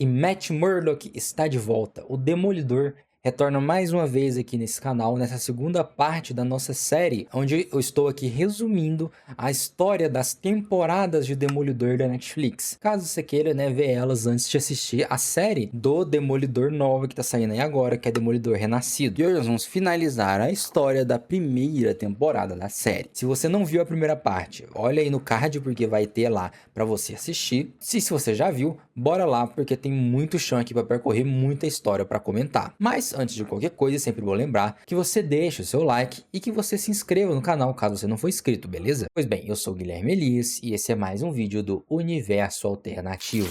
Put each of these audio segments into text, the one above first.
E Matt Murdock está de volta. O Demolidor retorna mais uma vez aqui nesse canal, nessa segunda parte da nossa série, onde eu estou aqui resumindo a história das temporadas de Demolidor da Netflix. Caso você queira, né, ver elas antes de assistir a série do Demolidor nova que tá saindo aí agora, que é Demolidor Renascido. E hoje nós vamos finalizar a história da primeira temporada da série. Se você não viu a primeira parte, olha aí no card porque vai ter lá para você assistir. Se você já viu, bora lá porque tem muito chão aqui para percorrer, muita história para comentar. Mas antes de qualquer coisa, é sempre bom lembrar que você deixe o seu like e que você se inscreva no canal caso você não for inscrito, beleza? Pois bem, eu sou o Guilherme Elias e esse é mais um vídeo do Universo Alternativo.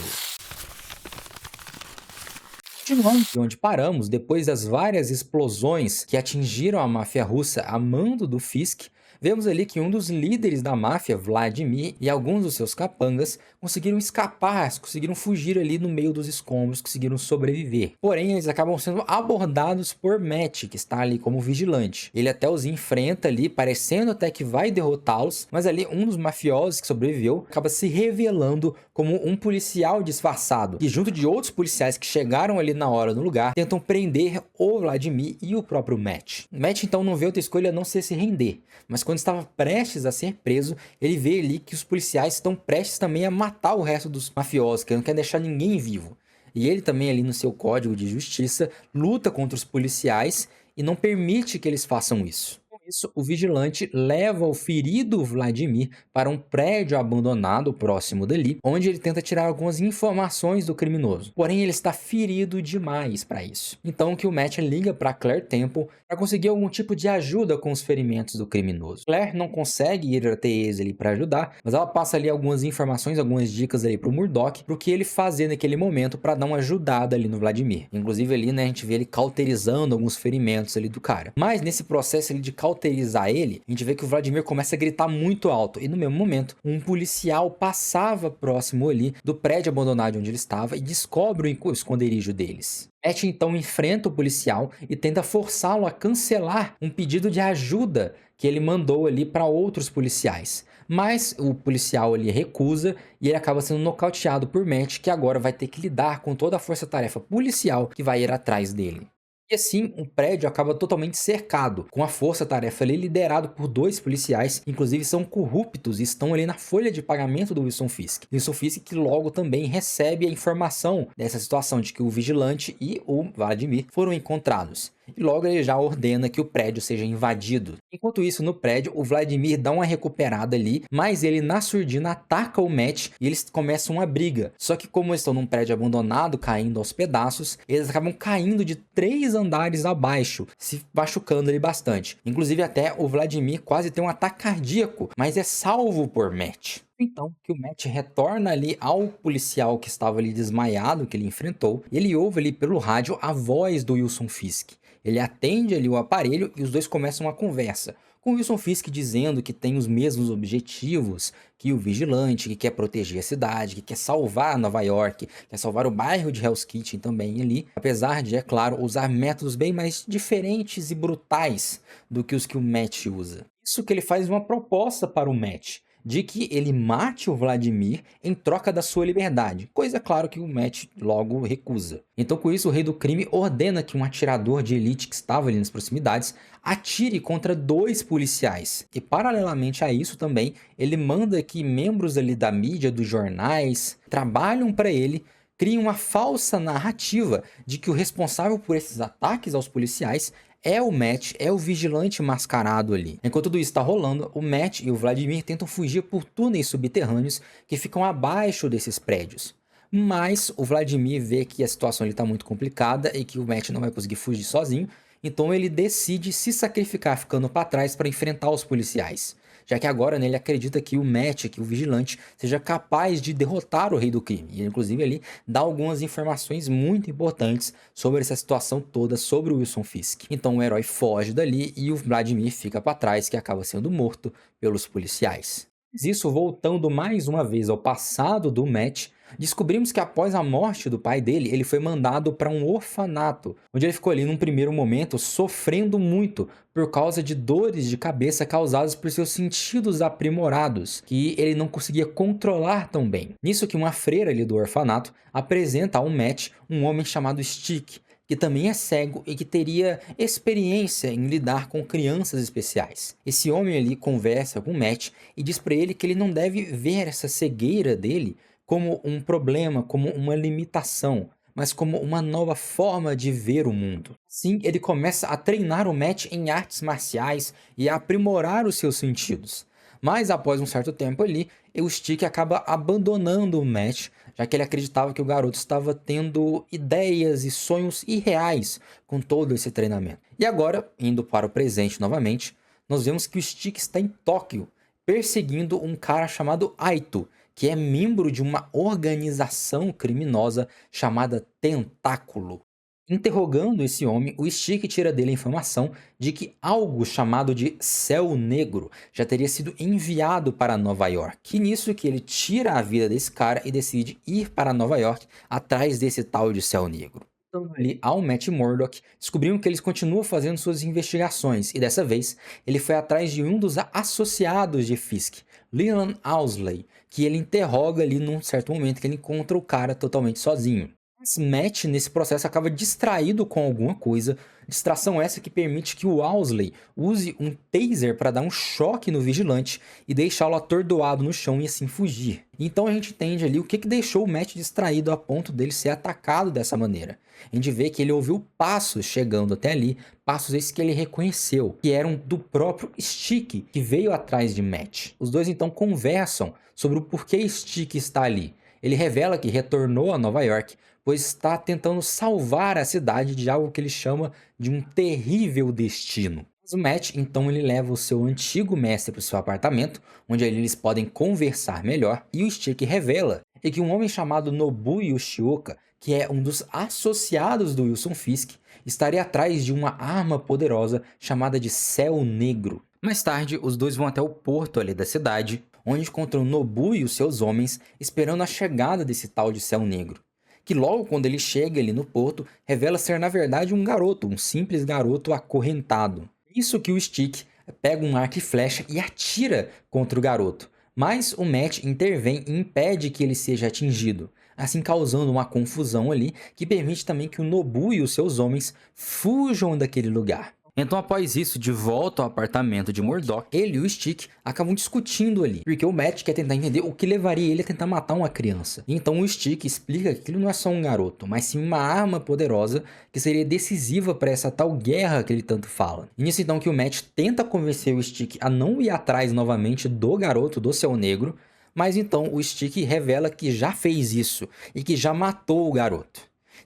Continuando de onde paramos, depois das várias explosões que atingiram a máfia russa a mando do Fisk, vemos ali que um dos líderes da máfia, Vladimir, e alguns dos seus capangas conseguiram escapar, conseguiram fugir ali no meio dos escombros, conseguiram sobreviver. Porém, eles acabam sendo abordados por Matt, que está ali como vigilante. Ele até os enfrenta ali, parecendo até que vai derrotá-los, mas ali um dos mafiosos que sobreviveu acaba se revelando como um policial disfarçado, e junto de outros policiais que chegaram ali na hora no lugar, tentam prender o Vladimir e o próprio Matt. Matt então não vê outra escolha a não ser se render, mas quando estava prestes a ser preso, ele vê ali que os policiais estão prestes também a matar o resto dos mafiosos, que não quer deixar ninguém vivo. E ele também ali no seu código de justiça luta contra os policiais e não permite que eles façam isso. Com isso, o vigilante leva o ferido Vladimir para um prédio abandonado próximo dali, onde ele tenta tirar algumas informações do criminoso. Porém, ele está ferido demais para isso. Então que o Matt liga para Claire Temple para conseguir algum tipo de ajuda com os ferimentos do criminoso. Claire não consegue ir até eles ali para ajudar, mas ela passa ali algumas informações, algumas dicas ali para o Murdock, para o que ele fazer naquele momento para dar uma ajudada ali no Vladimir. Inclusive ali, né, a gente vê ele cauterizando alguns ferimentos ali do cara. Mas nesse processo ali de cauterizar ele, a gente vê que o Vladimir começa a gritar muito alto, e no mesmo momento, um policial passava próximo ali do prédio abandonado onde ele estava e descobre o esconderijo deles. Matt então enfrenta o policial e tenta forçá-lo a cancelar um pedido de ajuda que ele mandou ali para outros policiais. Mas o policial ele recusa e ele acaba sendo nocauteado por Matt, que agora vai ter que lidar com toda a força-tarefa policial que vai ir atrás dele. E assim, o prédio acaba totalmente cercado, com a força-tarefa ali liderado por dois policiais, inclusive são corruptos e estão ali na folha de pagamento do Wilson Fisk. Wilson Fisk que logo também recebe a informação dessa situação de que o vigilante e o Vladimir foram encontrados. E logo ele já ordena que o prédio seja invadido. Enquanto isso, no prédio, o Vladimir dá uma recuperada ali, mas ele na surdina ataca o Matt e eles começam uma briga. Só que como eles estão num prédio abandonado, caindo aos pedaços, eles acabam caindo de 3 andares abaixo, se machucando ali bastante. Inclusive até o Vladimir quase tem um ataque cardíaco, mas é salvo por Matt. Então que o Matt retorna ali ao policial que estava ali desmaiado, que ele enfrentou, e ele ouve ali pelo rádio a voz do Wilson Fisk. Ele atende ali o aparelho e os dois começam uma conversa, com Wilson Fisk dizendo que tem os mesmos objetivos que o vigilante, que quer proteger a cidade, que quer salvar Nova York, quer salvar o bairro de Hell's Kitchen também ali, apesar de, é claro, usar métodos bem mais diferentes e brutais do que os que o Matt usa. Isso que ele faz uma proposta para o Matt, de que ele mate o Vladimir em troca da sua liberdade, coisa claro que o Matt logo recusa. Então com isso o rei do crime ordena que um atirador de elite que estava ali nas proximidades atire contra 2 policiais. E paralelamente a isso também, ele manda que membros ali da mídia, dos jornais, trabalham para ele, criam uma falsa narrativa de que o responsável por esses ataques aos policiais é o Matt, é o vigilante mascarado ali. Enquanto tudo isso está rolando, o Matt e o Vladimir tentam fugir por túneis subterrâneos que ficam abaixo desses prédios. Mas o Vladimir vê que a situação está muito complicada e que o Matt não vai conseguir fugir sozinho, então ele decide se sacrificar ficando para trás para enfrentar os policiais. Já que agora, né, ele acredita que o Matt, que o vigilante, seja capaz de derrotar o rei do crime. E inclusive ele dá algumas informações muito importantes sobre essa situação toda, sobre o Wilson Fisk. Então o herói foge dali e o Vladimir fica para trás, que acaba sendo morto pelos policiais. Mas isso voltando mais uma vez ao passado do Matt, Descobrimos que após a morte do pai dele, ele foi mandado para um orfanato, onde ele ficou ali num primeiro momento sofrendo muito por causa de dores de cabeça causadas por seus sentidos aprimorados, que ele não conseguia controlar tão bem. Nisso que uma freira ali do orfanato apresenta ao Matt um homem chamado Stick, que também é cego e que teria experiência em lidar com crianças especiais. Esse homem ali conversa com o Matt e diz para ele que ele não deve ver essa cegueira dele como um problema, como uma limitação, mas como uma nova forma de ver o mundo. Assim, ele começa a treinar o Matt em artes marciais e a aprimorar os seus sentidos. Mas após um certo tempo ali, o Stick acaba abandonando o Matt, já que ele acreditava que o garoto estava tendo ideias e sonhos irreais com todo esse treinamento. E agora, indo para o presente novamente, nós vemos que o Stick está em Tóquio, perseguindo um cara chamado Aito, que é membro de uma organização criminosa chamada Tentáculo. Interrogando esse homem, o Stick tira dele a informação de que algo chamado de Céu Negro já teria sido enviado para Nova York. E nisso que ele tira a vida desse cara e decide ir para Nova York atrás desse tal de Céu Negro. Então, ali ao Matt Murdock, descobriram que eles continuam fazendo suas investigações e dessa vez ele foi atrás de um dos associados de Fisk, Leland Owlsley, que ele interroga ali num certo momento que ele encontra o cara totalmente sozinho. Mas Matt, nesse processo, acaba distraído com alguma coisa, distração essa que permite que o Owlsley use um taser para dar um choque no vigilante e deixá-lo atordoado no chão e assim fugir. Então a gente entende ali o que deixou o Matt distraído a ponto dele ser atacado dessa maneira. A gente vê que ele ouviu passos chegando até ali, passos esses que ele reconheceu, que eram do próprio Stick, que veio atrás de Matt. Os dois então conversam sobre o porquê Stick está ali. Ele revela que retornou a Nova York, pois está tentando salvar a cidade de algo que ele chama de um terrível destino. Mas o Matt, então, ele leva o seu antigo mestre para o seu apartamento, onde ali eles podem conversar melhor, e o Stick revela que um homem chamado Nobu Yoshioka, que é um dos associados do Wilson Fisk, estaria atrás de uma arma poderosa chamada de Céu Negro. Mais tarde, os dois vão até o porto ali da cidade, onde encontram Nobu e os seus homens esperando a chegada desse tal de Céu Negro, que logo quando ele chega ali no porto, revela ser na verdade um garoto, um simples garoto acorrentado. Isso que o Stick pega um arco e flecha e atira contra o garoto, mas o Matt intervém e impede que ele seja atingido, assim causando uma confusão ali que permite também que o Nobu e os seus homens fujam daquele lugar. Então, após isso, de volta ao apartamento de Murdock, ele e o Stick acabam discutindo ali, porque o Matt quer tentar entender o que levaria ele a tentar matar uma criança. Então o Stick explica que aquilo não é só um garoto, mas sim uma arma poderosa que seria decisiva para essa tal guerra que ele tanto fala. E nisso então que o Matt tenta convencer o Stick a não ir atrás novamente do garoto do Céu Negro, mas então o Stick revela que já fez isso e que já matou o garoto.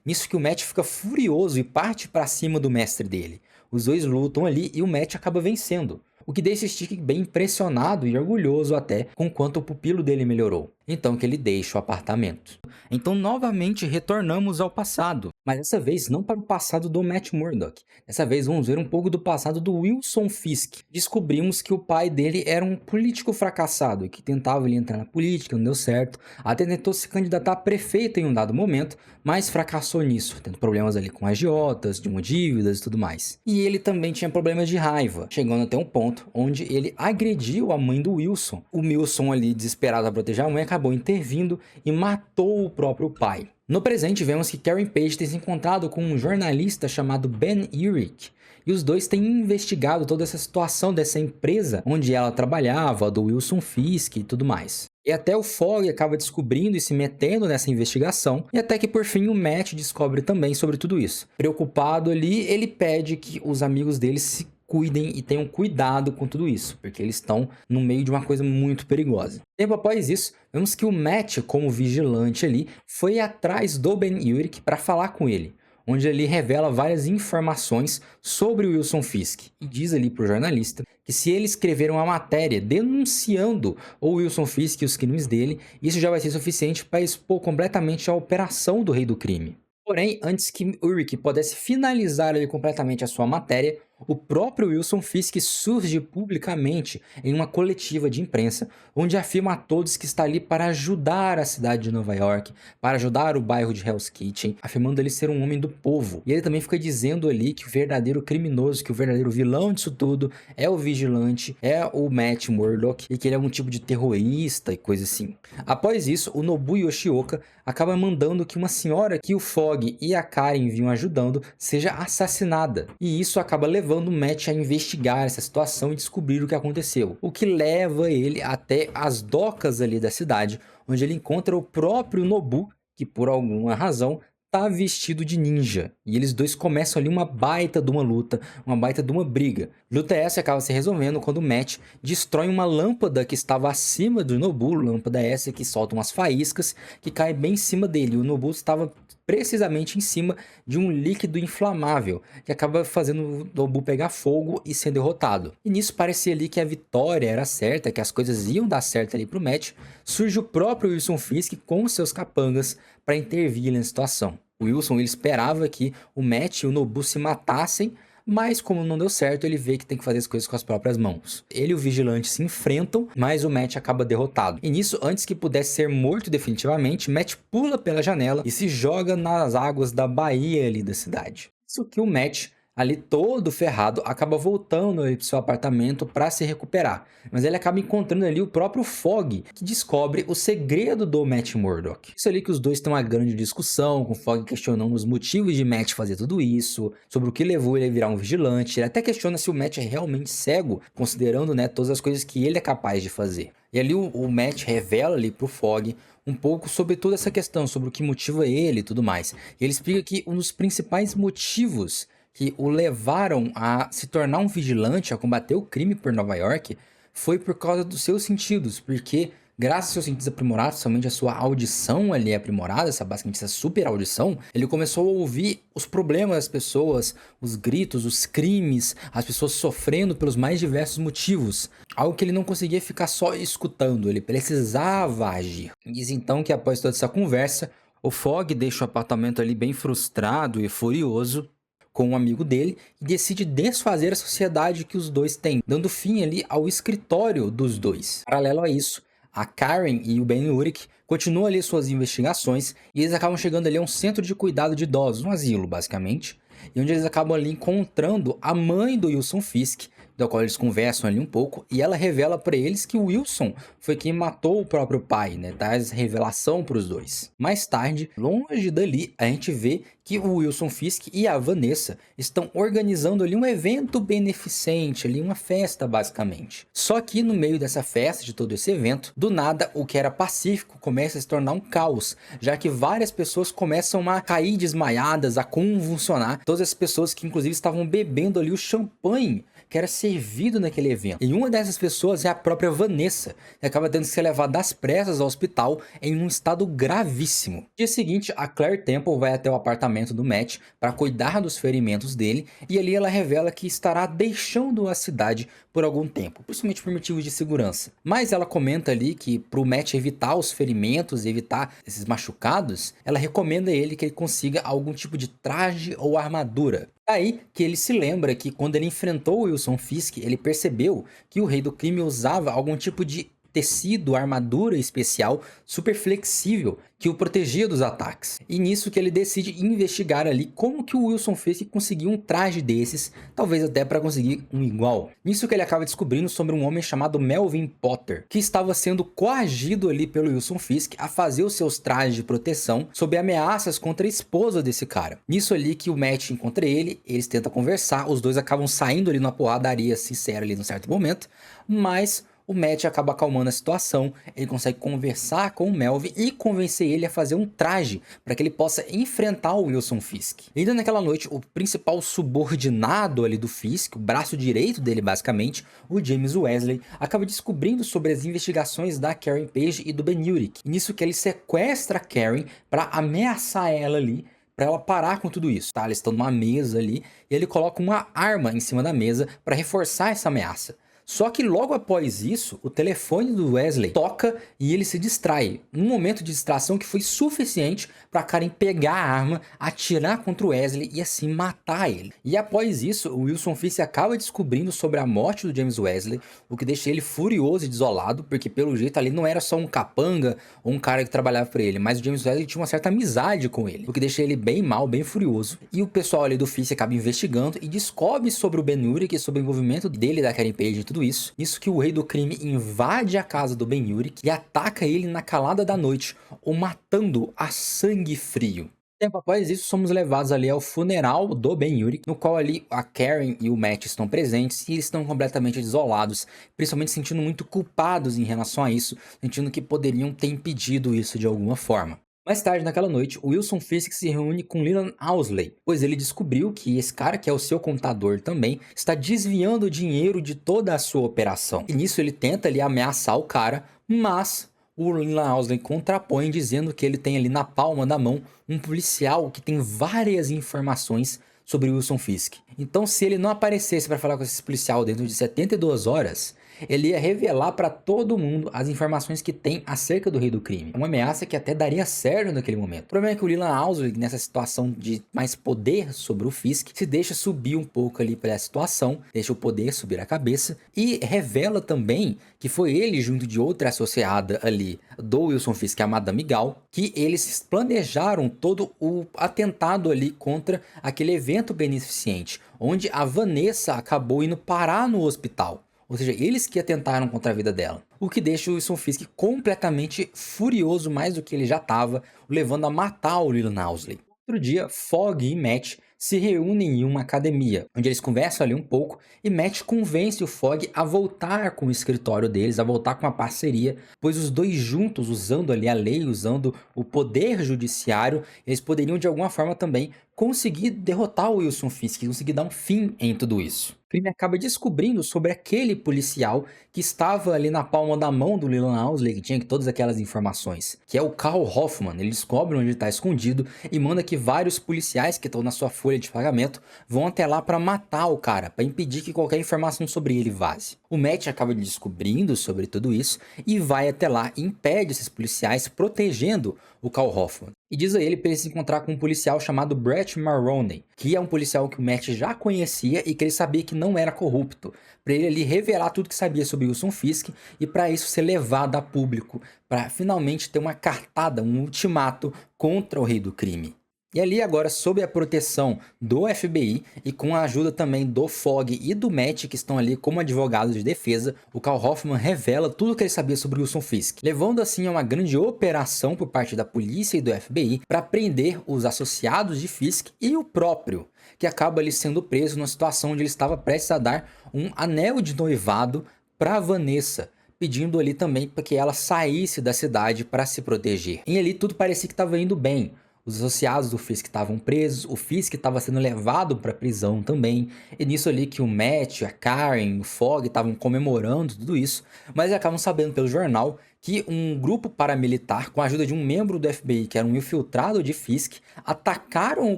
Nisso que o Matt fica furioso e parte para cima do mestre dele. Os dois lutam ali e o Matt acaba vencendo, o que deixa Stick bem impressionado e orgulhoso até com quanto o pupilo dele melhorou. Então que ele deixa o apartamento. Então novamente retornamos ao passado, mas dessa vez não para o passado do Matt Murdock. Dessa vez vamos ver um pouco do passado do Wilson Fisk. Descobrimos que o pai dele era um político fracassado, que tentava ele entrar na política, não deu certo. Até tentou se candidatar a prefeito em um dado momento, mas fracassou nisso, tendo problemas ali com agiotas, de dívidas e tudo mais. E ele também tinha problemas de raiva, chegando até um ponto onde ele agrediu a mãe do Wilson. O Wilson ali, desesperado a proteger a mãe, acabou intervindo e matou o próprio pai. No presente, vemos que Karen Page tem se encontrado com um jornalista chamado Ben Urich, e os dois têm investigado toda essa situação dessa empresa onde ela trabalhava, do Wilson Fisk e tudo mais. E até o Fogg acaba descobrindo e se metendo nessa investigação, e até que por fim o Matt descobre também sobre tudo isso. Preocupado ali, ele pede que os amigos dele se cuidem e tenham cuidado com tudo isso, porque eles estão no meio de uma coisa muito perigosa. Tempo após isso, vemos que o Matt, como vigilante ali, foi atrás do Ben Urich para falar com ele, onde ele revela várias informações sobre o Wilson Fisk e diz ali para o jornalista que se ele escrever uma matéria denunciando o Wilson Fisk e os crimes dele, isso já vai ser suficiente para expor completamente a operação do Rei do Crime. Porém, antes que Urich pudesse finalizar ali completamente a sua matéria, o próprio Wilson Fisk surge publicamente em uma coletiva de imprensa, onde afirma a todos que está ali para ajudar a cidade de Nova York, para ajudar o bairro de Hell's Kitchen, afirmando ele ser um homem do povo. E ele também fica dizendo ali que o verdadeiro criminoso, que o verdadeiro vilão disso tudo é o vigilante, é o Matt Murdock, e que ele é um tipo de terrorista e coisa assim. Após isso, o Nobu Yoshioka acaba mandando que uma senhora que o Fogg e a Karen vinham ajudando seja assassinada. E isso acaba levando o Matt a investigar essa situação e descobrir o que aconteceu. O que leva ele até as docas ali da cidade, onde ele encontra o próprio Nobu, que por alguma razão tá vestido de ninja. E eles dois começam ali uma baita de uma luta, uma baita de uma briga. Luta essa acaba se resolvendo quando o Matt destrói uma lâmpada que estava acima do Nobu, lâmpada essa que solta umas faíscas que cai bem em cima dele. O Nobu estava precisamente em cima de um líquido inflamável, que acaba fazendo o Nobu pegar fogo e ser derrotado. E nisso parecia ali que a vitória era certa, que as coisas iam dar certo ali pro Matt. Surge o próprio Wilson Fisk com seus capangas para intervir na situação. O Wilson ele esperava que o Matt e o Nobu se matassem, mas como não deu certo, ele vê que tem que fazer as coisas com as próprias mãos. Ele e o vigilante se enfrentam, mas o Matt acaba derrotado. E nisso, antes que pudesse ser morto definitivamente, Matt pula pela janela e se joga nas águas da baía ali da cidade. Isso que o Matt, ali todo ferrado, acaba voltando ali pro seu apartamento para se recuperar. Mas ele acaba encontrando ali o próprio Fogg, que descobre o segredo do Matt Murdock. Isso ali que os dois têm uma grande discussão, com o Fogg questionando os motivos de Matt fazer tudo isso, sobre o que levou ele a virar um vigilante. Ele até questiona se o Matt é realmente cego, considerando, né, todas as coisas que ele é capaz de fazer. E ali o Matt revela ali pro Fogg um pouco sobre toda essa questão, sobre o que motiva ele e tudo mais. E ele explica que um dos principais motivos que o levaram a se tornar um vigilante, a combater o crime por Nova York, foi por causa dos seus sentidos, porque graças aos seus sentidos aprimorados, somente a sua audição ali é aprimorada, basicamente essa super audição, ele começou a ouvir os problemas das pessoas, os gritos, os crimes, as pessoas sofrendo pelos mais diversos motivos, algo que ele não conseguia ficar só escutando, ele precisava agir. Diz então que após toda essa conversa, o Fogg deixa o apartamento ali bem frustrado e furioso com um amigo dele e decide desfazer a sociedade que os dois têm, dando fim ali ao escritório dos dois. Paralelo a isso, a Karen e o Ben Urich continuam ali suas investigações e eles acabam chegando ali a um centro de cuidado de idosos, um asilo basicamente, e onde eles acabam ali encontrando a mãe do Wilson Fisk, do qual eles conversam ali um pouco, e ela revela para eles que o Wilson foi quem matou o próprio pai, né? Traz revelação para os dois. Mais tarde, longe dali, a gente vê que o Wilson Fisk e a Vanessa estão organizando ali um evento beneficente, ali uma festa basicamente. Só que no meio dessa festa, de todo esse evento, do nada o que era pacífico começa a se tornar um caos, já que várias pessoas começam a cair desmaiadas, a convulsionar, todas as pessoas que inclusive estavam bebendo ali o champanhe que era servido naquele evento. E uma dessas pessoas é a própria Vanessa, que acaba tendo que ser levada às pressas ao hospital em um estado gravíssimo. No dia seguinte, a Claire Temple vai até o apartamento do Matt para cuidar dos ferimentos dele, e ali ela revela que estará deixando a cidade por algum tempo, principalmente por motivos de segurança. Mas ela comenta ali que para o Matt evitar os ferimentos e evitar esses machucados, ela recomenda a ele que ele consiga algum tipo de traje ou armadura. Aí que ele se lembra que quando ele enfrentou o Wilson Fisk, ele percebeu que o rei do crime usava algum tipo de tecido, armadura especial, super flexível, que o protegia dos ataques. E nisso que ele decide investigar ali como que o Wilson Fisk conseguiu um traje desses, talvez até para conseguir um igual. Nisso que ele acaba descobrindo sobre um homem chamado Melvin Potter, que estava sendo coagido ali pelo Wilson Fisk a fazer os seus trajes de proteção sob ameaças contra a esposa desse cara. Nisso ali que o Matt encontra ele, eles tentam conversar, os dois acabam saindo ali numa porradaria sincera ali num certo momento, mas o Matt acaba acalmando a situação, ele consegue conversar com o Melvin e convencer ele a fazer um traje para que ele possa enfrentar o Wilson Fisk. E ainda naquela noite, o principal subordinado ali do Fisk, o braço direito dele basicamente, o James Wesley, acaba descobrindo sobre as investigações da Karen Page e do Ben Urich. E nisso que ele sequestra a Karen para ameaçar ela ali, para ela parar com tudo isso, tá? Eles estão numa mesa ali e ele coloca uma arma em cima da mesa para reforçar essa ameaça. Só que logo após isso, o telefone do Wesley toca e ele se distrai. Um momento de distração que foi suficiente para Karen pegar a arma, atirar contra o Wesley e assim matar ele. E após isso, o Wilson Fisk acaba descobrindo sobre a morte do James Wesley, o que deixa ele furioso e desolado, porque pelo jeito ali não era só um capanga ou um cara que trabalhava para ele, mas o James Wesley tinha uma certa amizade com ele, o que deixa ele bem mal, bem furioso. E o pessoal ali do Fisk acaba investigando e descobre sobre o Ben Urich, sobre o envolvimento dele, da Karen Page e tudo isso. Isso que o rei do crime invade a casa do Ben Urich e ataca ele na calada da noite, o matando a sangue frio. Tempo após isso, somos levados ali ao funeral do Ben Urich, no qual ali a Karen e o Matt estão presentes e eles estão completamente desolados, principalmente sentindo muito culpados em relação a isso, sentindo que poderiam ter impedido isso de alguma forma. Mais tarde naquela noite, o Wilson Fisk se reúne com Leland Owlsley, pois ele descobriu que esse cara, que é o seu contador também, está desviando o dinheiro de toda a sua operação. E nisso ele tenta ali ameaçar o cara, mas o Leland Owlsley contrapõe dizendo que ele tem ali na palma da mão um policial que tem várias informações sobre o Wilson Fisk. Então, se ele não aparecesse para falar com esse policial dentro de 72 horas, ele ia revelar para todo mundo as informações que tem acerca do rei do crime. Uma ameaça que até daria certo naquele momento. O problema é que o Leland Owlsley, nessa situação de mais poder sobre o Fisk, se deixa subir um pouco ali pela situação, deixa o poder subir a cabeça e revela também que foi ele, junto de outra associada ali do Wilson Fisk, a Madame Gal, que eles planejaram todo o atentado ali contra aquele evento beneficente, onde a Vanessa acabou indo parar no hospital. Ou seja, eles que atentaram contra a vida dela. O que deixa o Wilson Fisk completamente furioso, mais do que ele já estava, levando a matar o Leland Owlsley. Outro dia, Fogg e Matt se reúnem em uma academia, onde eles conversam ali um pouco e Matt convence o Fogg a voltar com o escritório deles, a voltar com a parceria, pois os dois juntos, usando ali a lei, usando o poder judiciário, eles poderiam de alguma forma também conseguir derrotar o Wilson Fisk, conseguir dar um fim em tudo isso. O crime acaba descobrindo sobre aquele policial que estava ali na palma da mão do Leland Owlsley, que tinha todas aquelas informações, que é o Carl Hoffman. Ele descobre onde ele está escondido e manda que vários policiais que estão na sua folha de pagamento vão até lá para matar o cara, para impedir que qualquer informação sobre ele vaze. O Matt acaba descobrindo sobre tudo isso e vai até lá e impede esses policiais, protegendo o Carl Hoffman. E diz a ele para ele se encontrar com um policial chamado Brett Maroney, que é um policial que o Matt já conhecia e que ele sabia que não era corrupto, para ele ali revelar tudo que sabia sobre Wilson Fisk e para isso ser levado a público, para finalmente ter uma cartada, um ultimato contra o rei do crime. E ali agora, sob a proteção do FBI e com a ajuda também do Fogg e do Matt, que estão ali como advogados de defesa, o Carl Hoffman revela tudo o que ele sabia sobre Wilson Fisk, levando assim a uma grande operação por parte da polícia e do FBI para prender os associados de Fisk e o próprio, que acaba ali sendo preso numa situação onde ele estava prestes a dar um anel de noivado para Vanessa, pedindo ali também para que ela saísse da cidade para se proteger. E ali tudo parecia que estava indo bem. Os associados do Fisk estavam presos, o Fisk estava sendo levado para prisão também, e nisso ali que o Matt, a Karen, o Fogg estavam comemorando tudo isso, mas acabam sabendo pelo jornal que um grupo paramilitar, com a ajuda de um membro do FBI, que era um infiltrado de Fisk, atacaram o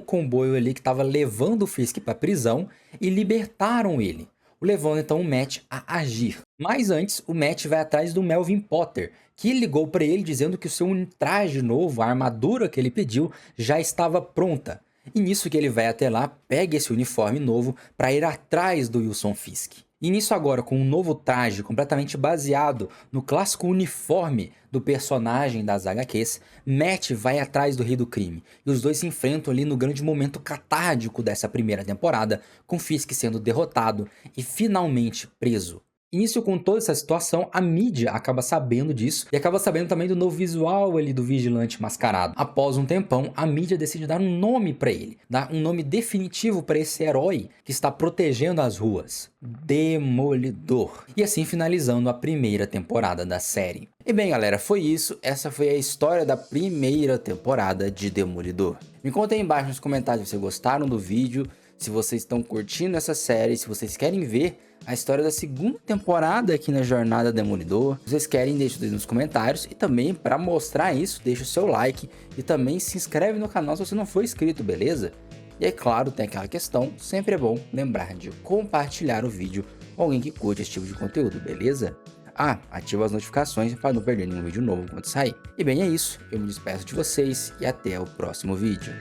comboio ali que estava levando o Fisk para a prisão e libertaram ele, levando então o Matt a agir. Mas antes, o Matt vai atrás do Melvin Potter, que ligou para ele dizendo que o seu traje novo, a armadura que ele pediu, já estava pronta. E nisso que ele vai até lá, pega esse uniforme novo para ir atrás do Wilson Fisk. E nisso agora, com um novo traje completamente baseado no clássico uniforme do personagem das HQs, Matt vai atrás do rei do crime. E os dois se enfrentam ali no grande momento catártico dessa primeira temporada, com Fisk sendo derrotado e finalmente preso. Início com toda essa situação, a mídia acaba sabendo disso e acaba sabendo também do novo visual ali do Vigilante Mascarado. Após um tempão, a mídia decide dar um nome para ele, dar um nome definitivo para esse herói que está protegendo as ruas: Demolidor. E assim finalizando a primeira temporada da série. E bem galera, foi isso, essa foi a história da primeira temporada de Demolidor. Me contem aí embaixo nos comentários se vocês gostaram do vídeo, se vocês estão curtindo essa série, se vocês querem ver a história da segunda temporada aqui na Jornada Demolidor. Se vocês querem, deixa aí nos comentários. E também, para mostrar isso, deixa o seu like e também se inscreve no canal se você não for inscrito, beleza? E é claro, tem aquela questão, sempre é bom lembrar de compartilhar o vídeo ou alguém que curte esse tipo de conteúdo, beleza? Ah, ativa as notificações para não perder nenhum vídeo novo quando sair. E bem, é isso. Eu me despeço de vocês e até o próximo vídeo.